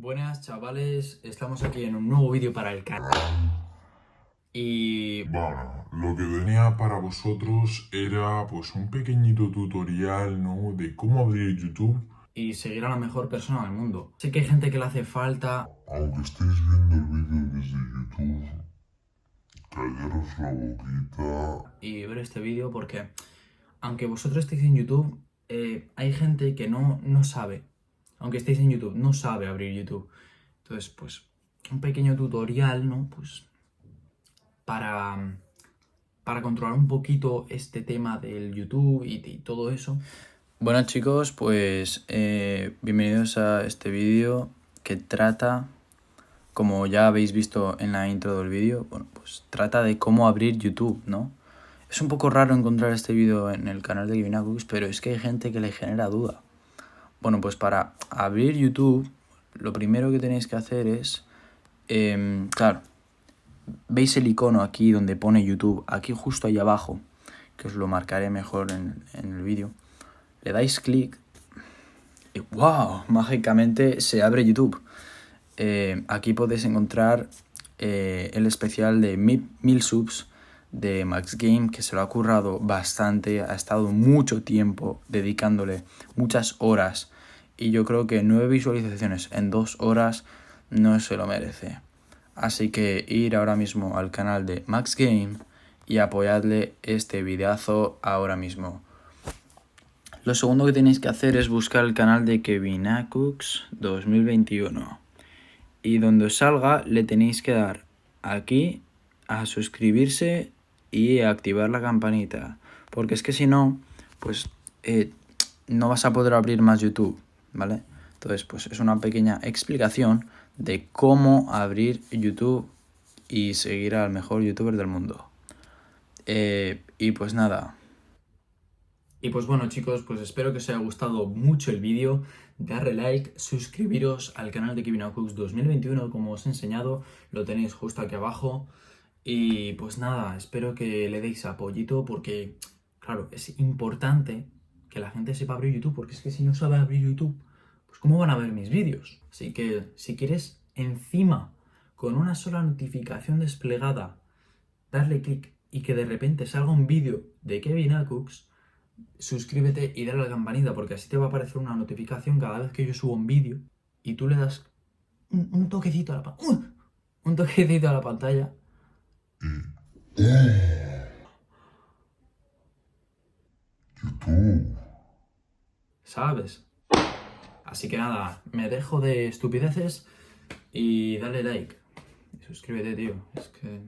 Buenas chavales, estamos aquí en un nuevo vídeo para el canal y Bueno, lo que tenía para vosotros era pues un pequeñito tutorial, ¿no? De cómo abrir YouTube. seguir a la mejor persona del mundo. Sé que hay gente que le hace falta Aunque estéis viendo el vídeo desde YouTube, callaros la boquita. y ver este vídeo porque aunque vosotros estéis en YouTube, hay gente que no sabe, aunque estéis en YouTube, no sabe abrir YouTube. Entonces, pues, un pequeño tutorial, ¿no? Pues para, para controlar un poquito este tema del YouTube y todo eso. Bueno chicos, pues bienvenidos a este vídeo que trata, como ya habéis visto en la intro del vídeo, bueno, pues trata de cómo abrir YouTube, ¿no? Es un poco raro encontrar este vídeo en el canal de Givinacux, pero es que hay gente que le genera duda. Bueno, pues para abrir YouTube, lo primero que tenéis que hacer es, claro, veis el icono aquí donde pone YouTube, aquí justo ahí abajo, que os lo marcaré mejor en el vídeo. Le dais clic y ¡wow! Mágicamente se abre YouTube. Aquí podéis encontrar el especial de 1000 subs de Max Game, que se lo ha currado bastante, ha estado mucho tiempo dedicándole, muchas horas, y yo creo que 9 visualizaciones en 2 horas no se lo merece. Así que ir ahora mismo al canal de Max Game y apoyadle este videazo ahora mismo. Lo segundo que tenéis que hacer es buscar el canal de Givinacux 2021. Y donde os salga le tenéis que dar aquí a suscribirse y a activar la campanita. Porque es que si no, pues no vas a poder abrir más YouTube, ¿vale? Entonces, pues es una pequeña explicación de cómo abrir YouTube y seguir al mejor youtuber del mundo. Y pues nada. Y pues bueno chicos, pues espero que os haya gustado mucho el vídeo, darle like, suscribiros al canal de Givinacux 2021 como os he enseñado, lo tenéis justo aquí abajo. Y pues nada, espero que le deis apoyito porque, claro, es importante que la gente sepa abrir YouTube, porque es que si no sabe abrir YouTube, pues ¿cómo van a ver mis vídeos? Así que si quieres encima, con una sola notificación desplegada, darle clic y que de repente salga un vídeo de Givinacux, suscríbete y dale a la campanita porque así te va a aparecer una notificación cada vez que yo subo un vídeo y tú le das un toquecito a la un toquecito a la pantalla, YouTube. ¿sabes? Así que nada, me dejo de estupideces y dale like. Y suscríbete, tío. Es que